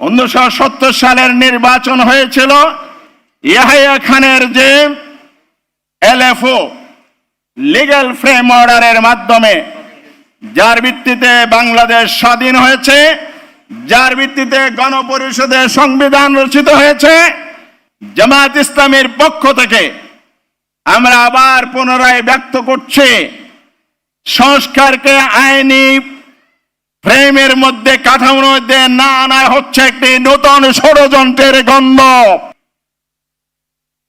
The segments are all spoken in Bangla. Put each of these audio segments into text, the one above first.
1970 সালের নির্বাচন হয়েছিল ইয়াহিয়া খানের যে এলএফও লিগ্যাল ফ্রেম অর্ডারের মাধ্যমে, যার ভিত্তিতে বাংলাদেশ স্বাধীন হয়েছে, যার ভিত্তিতে গণপরিষদের সংবিধান রচিত হয়েছে। জামায়াত ইসলামীর পক্ষ থেকে আমরা আবার পুনরায় ব্যক্ত করছি, সংস্কারকে আইনি ফ্রেমের মধ্যে, কাঠামোর মধ্যে না আনা হচ্ছে একটি নতুন ষড়যন্ত্রের গন্ধ।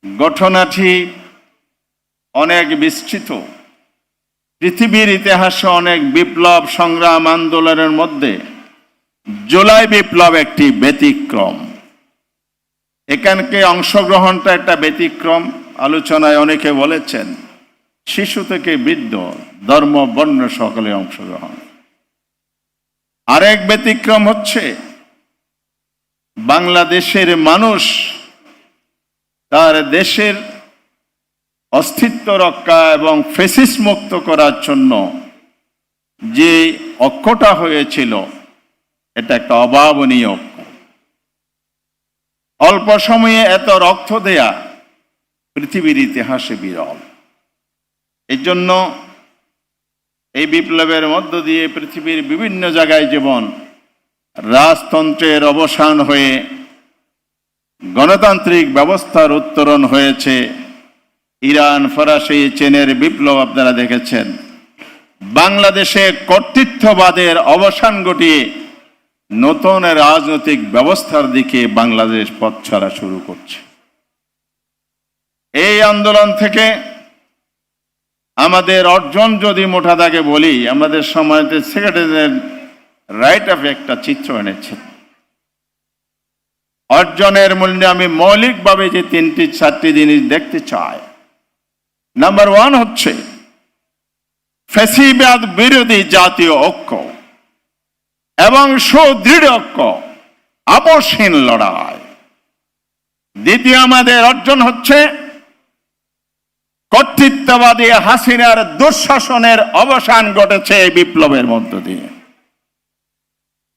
ঘটনাটি অনেক বিস্তৃত। পৃথিবীর ইতিহাসে অনেক বিপ্লব সংগ্রাম আন্দোলনের মধ্যে জুলাই বিপ্লব একটি ব্যতিক্রম। এখানকে অংশগ্রহণটা একটা ব্যতিক্রম। আলোচনায় অনেকে বলেছেন শিশু থেকে বৃদ্ধ, ধর্ম বর্ণ সকলে অংশগ্রহণ। আরেক ব্যতিক্রম হচ্ছে বাংলাদেশের মানুষ তার দেশের অস্তিত্ব রক্ষা এবং ফ্যাসিস্ট মুক্ত করার জন্য যে ঐক্যটা হয়েছিল, এটা একটা অভাবনীয় ঐক্য। অল্প সময়ে এত রক্ত দেয়া পৃথিবীর ইতিহাসে বিরল। এই জন্য এই বিপ্লবের মধ্য দিয়ে পৃথিবীর বিভিন্ন জায়গায় যেমন রাজতন্ত্রের অবসান হয়ে গণতান্ত্রিক ব্যবস্থার উত্তরণ হয়েছে, ইরান, ফরাসি, চীনের বিপ্লব আপনারা দেখেছেন, বাংলাদেশে কর্তৃত্ববাদের অবসান ঘটিয়ে নতুন রাজনৈতিক ব্যবস্থার দিকে বাংলাদেশ পথ চলা শুরু করছে। এই আন্দোলন থেকে আমাদের অর্জন যদি মোটা দাগে বলি, আমাদের সমাজের সেক্রেটারির রাইট অফ একটা চিত্র এনেছে। অর্জনের মূল্যে আমি মৌলিকভাবে যে 3-4টি জিনিস দেখতে চাই। নাম্বার 1 হচ্ছে ফ্যাসিবাদ বিরোধী জাতীয় ঐক্য এবং সুদৃঢ় ঐক্য, আপোষহীন লড়াই। দ্বিতীয় আমাদের অর্জন হচ্ছে কর্তৃত্ববাদী হাসিনার দুঃশাসনের অবসান ঘটেছে এই বিপ্লবের মধ্য দিয়ে।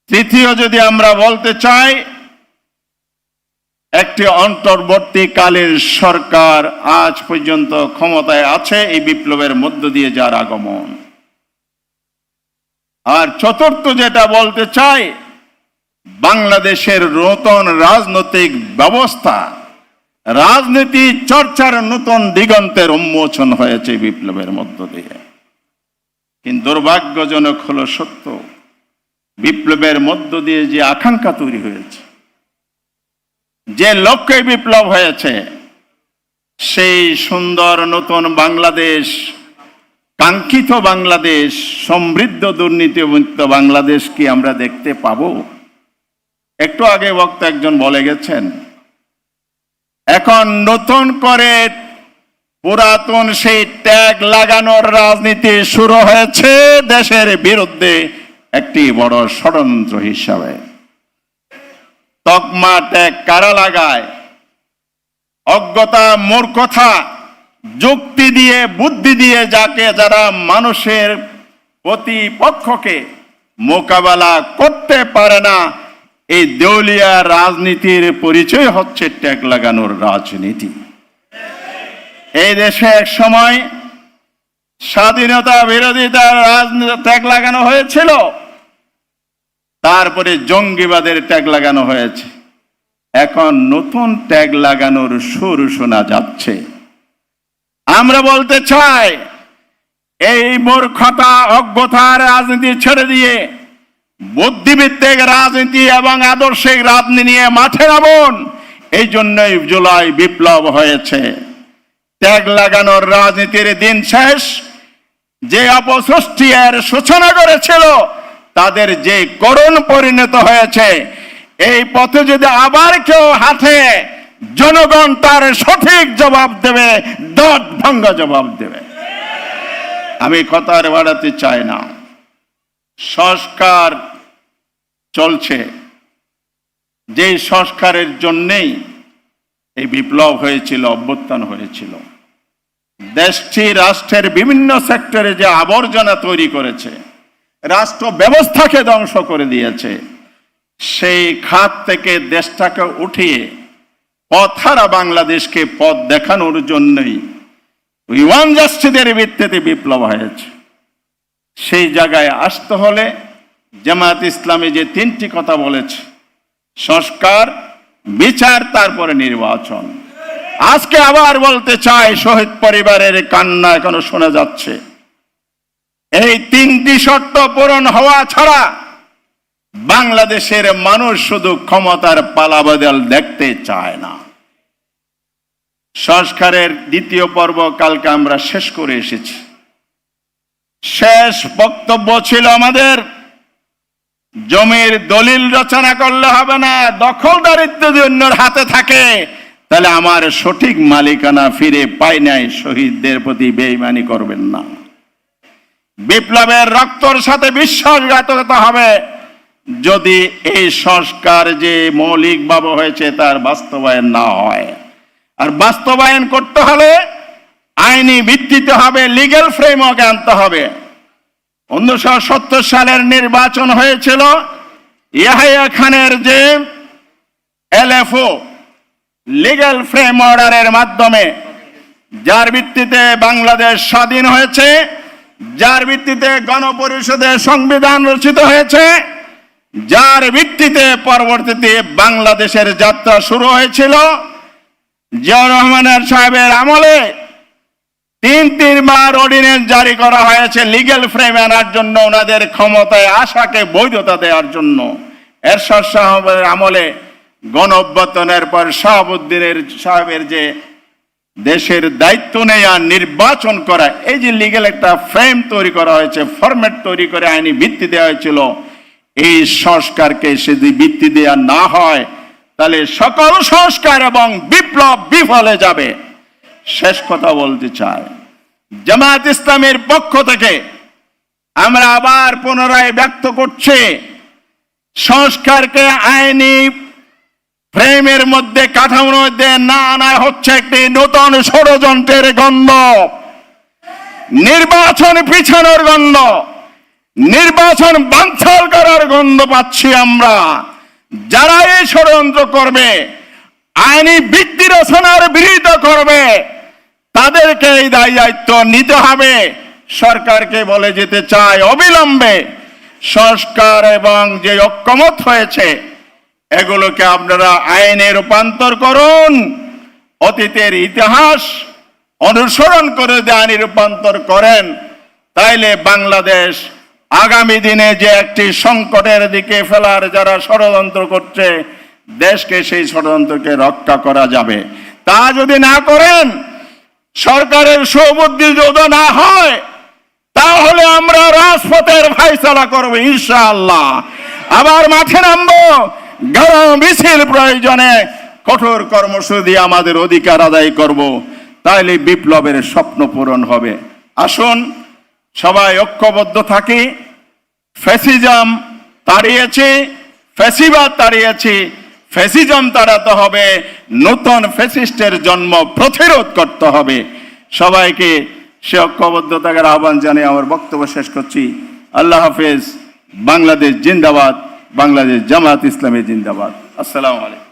তৃতীয় যদি আমরা বলতে চাই, একটি অন্তর্বর্তীকালীন সরকার আজ পর্যন্ত ক্ষমতায় আছে এই বিপ্লবের মধ্য দিয়ে যার আগমন। আর চতুর্থ যেটা বলতে চাই, বাংলাদেশের নতুন রাজনৈতিক ব্যবস্থা, রাজনীতি চর্চার নতুন দিগন্তের উন্মোচন হয়েছে বিপ্লবের মধ্য দিয়ে। কিন্তু দুর্ভাগ্যজনক হলো সত্য, বিপ্লবের মধ্য দিয়ে যে আকাঙ্ক্ষা তৈরি হয়েছে, যে লক্ষ্যে বিপ্লব হয়েছে, সেই সুন্দর নতুন বাংলাদেশ, কাঙ্ক্ষিত বাংলাদেশ, সমৃদ্ধ দুর্নীতিমুক্ত বাংলাদেশ কি আমরা দেখতে পাবো? একটু আগে বক্তা একজন বলে গেছেন, এখন নতুন করে পুরাতন সেই ট্যাগ লাগানোর রাজনীতি শুরু হয়েছে দেশের বিরুদ্ধে একটি বড় ষড়যন্ত্র হিসাবে। তকমা ট্যাগ কারা লাগায়? অজ্ঞতা, মূর্খতা, যুক্তি দিয়ে, বুদ্ধি দিয়ে যারা মানুষের প্রতিপক্ষকে মোকাবেলা করতে পারে না, এই দেউলিয়া রাজনীতির পরিচয় হচ্ছে ট্যাগ লাগানোর রাজনীতি। এই দেশে এক সময় স্বাধীনতা বিরোধিতার রাজনীতি ট্যাগ লাগানো হয়েছিল, তারপরে জঙ্গিবাদের ট্যাগ লাগানো হয়েছে। এখন নতুন ট্যাগ লাগানোর সুর শোনা যাচ্ছে। আমরা বলতে চাই, এই মূর্খতা, অজ্ঞতার রাজনীতি ছেড়ে দিয়ে বুদ্ধিভিত্তিক রাজনীতি এবং আদর্শিক রাজনীতি নিয়ে মাঠে নামুন। এই জন্যই জুলাই বিপ্লব হয়েছে। ট্যাগ লাগানোর রাজনীতির দিন শেষ। যে অপসৃষ্টি এর সূচনা করেছিল, তাদের যে করুণ পরিণত হয়েছে, এই পথে যদি আবার কেউ হাঁটে, জনগণ তার সঠিক জবাব দেবে, দাঁত ভাঙ্গা জবাব দেবে। আমি কথা আর বাড়াতে চাই না। সংস্কার চলছে, যে সংস্কারের জন্যেই এই বিপ্লব হয়েছিল, অভ্যুত্থান হয়েছিল। দেশটি রাষ্ট্রের বিভিন্ন সেক্টরে যে আবর্জনা তৈরি করেছে, রাষ্ট্র ব্যবস্থাকে ধ্বংস করে দিয়েছে, সেই খাত থেকে দেশটাকে উঠিয়ে পথহারা বাংলাদেশকে পথ দেখানোর জন্যই ওই ওয়ান জাস্টিসের ভিত্তিতে বিপ্লব হয়েছে। সেই জায়গায় আসতে হলে জামায়াত ইসলামী যে তিনটি কথা বলেছে, সংস্কার, বিচার, তারপরে নির্বাচন। আজকে আবার বলতে চাই, শহীদ পরিবারের কান্না এখনো শোনা যাচ্ছে। এই তিনটি শর্ত পূরণ হওয়া ছাড়া বাংলাদেশের মানুষ শুধু ক্ষমতার পালাবদল দেখতে চায় না। সংস্কারের দ্বিতীয় পর্ব কালকে আমরা শেষ করে এসেছি। শেষ বক্তব্য ছিল আমাদের, জমির দলিল রচনা করলে হবে না, দখলদারিত্ব যদি অন্যের হাতে থাকে তাহলে আমার সঠিক মালিকানা ফিরে পাই নাই। শহীদদের প্রতি বেঈমানি করবেন না। বিপ্লবের রক্তর সাথে বিশ্বাসঘাতকতা হবে যদি এই সংস্কার যে মৌলিকভাবে হয়েছে তার বাস্তবায়ন না হয়। আর বাস্তবায়ন করতে হলে আইনি ভিত্তিতে হবে, লিগ্যাল ফ্রেমওয়ার্ক আনতে হবে। 1970 সালের নির্বাচন হয়েছিল ইয়াহিয়া খানের যে এলএফও লিগ্যাল ফ্রেম অর্ডারের মাধ্যমে, যার ভিত্তিতে বাংলাদেশ স্বাধীন হয়েছে, যার ভিত্তিতে গণপরিষদের সংবিধান রচিত হয়েছে, যার ভিত্তিতে পরবর্তীতে বাংলাদেশের যাত্রা শুরু হয়েছিল। জিয়াউর রহমানের সাহেবের আমলে তিনবার অর্ডিন্যান্স জারি করা হয়েছে লিগ্যাল ফ্রেম আনার জন্য, ওনাদের ক্ষমতায় আসাকে বৈধতা দেওয়ার জন্য। এরশাদ সাহেবের আমলে গণ অভ্যুত্থানের পর শাহাবুদ্দিনের সাহেবের যে দেশের দায়িত্ব নেয়া, নির্বাচন করা, এই যে লিগ্যাল একটা ফ্রেম তৈরি করা হয়েছে, ফরম্যাট তৈরি করে আইনি ভিত্তি দেওয়া হয়েছিল, এই সংস্কারকে যদি ভিত্তি দেওয়া না হয় তাহলে সকল সংস্কার এবং বিপ্লব বিফলে যাবে। শেষ কথা বলতে চাই, জামায়াত ইসলামের পক্ষ থেকে আমরা আবার পুনরায় ব্যক্ত করছি, সংস্কারকে আইনি ফ্রেমের মধ্যে, কাঠামোর মধ্যে না আনা হচ্ছে একটি নতুন ষড়যন্ত্রের গন্ধ, নির্বাচন পিছানোর গন্ধ, নির্বাচন বানচাল করার গন্ধ পাচ্ছি আমরা। যারা এই ষড়যন্ত্র করবে, আইনি ভিত্তি রচনার বিরোধিতা করবে, তাদেরকে এই দায়িত্ব নিতে হবে। সরকারকে বলে যেতে চাই, অবিলম্বে সংস্কার এবং যে ঐক্যমত হয়েছে এগুলোকে আপনারা আইনে রূপান্তর করুন। অতীতের ইতিহাস অনুসরণ করে আইনে রূপান্তর করেন, তাইলে বাংলাদেশ আগামী দিনে যে একটি সংকটের দিকে ফেলার যারা ষড়যন্ত্র করছে, দেশকে সেই ষড়যন্ত্রকে রক্ষা করা যাবে। তা যদি না করেন, সরকারের সুবুদ্ধি যদি না হয়, তাহলে আমরা রাজপথের ফায়সালা করব ইনশাআল্লাহ। আবার মাঠে নামবো, গরম মিছিল, প্রয়োজনে কঠোর কর্মসূচি আমাদের অধিকার আদায় করব। তাইলে বিপ্লবের স্বপ্ন পূরণ হবে। আসুন সবাই ঐক্যবদ্ধ থাকি। ফ্যাসিজম তাড়িয়েছি, ফ্যাসিবাদ তাড়িয়েছি, ফ্যাসিজম তাড়াতে হবে, নতুন ফ্যাসিস্টের জন্ম প্রতিরোধ করতে হবে। সবাইকে সে ঐক্যবদ্ধ থাকার আহ্বান জানিয়ে আমার বক্তব্য শেষ করছি। আল্লাহ হাফেজ। বাংলাদেশ জিন্দাবাদ, বাংলাদেশ জামায়াত ইসলামী জিন্দাবাদ। আসসালামু আলাইকুম।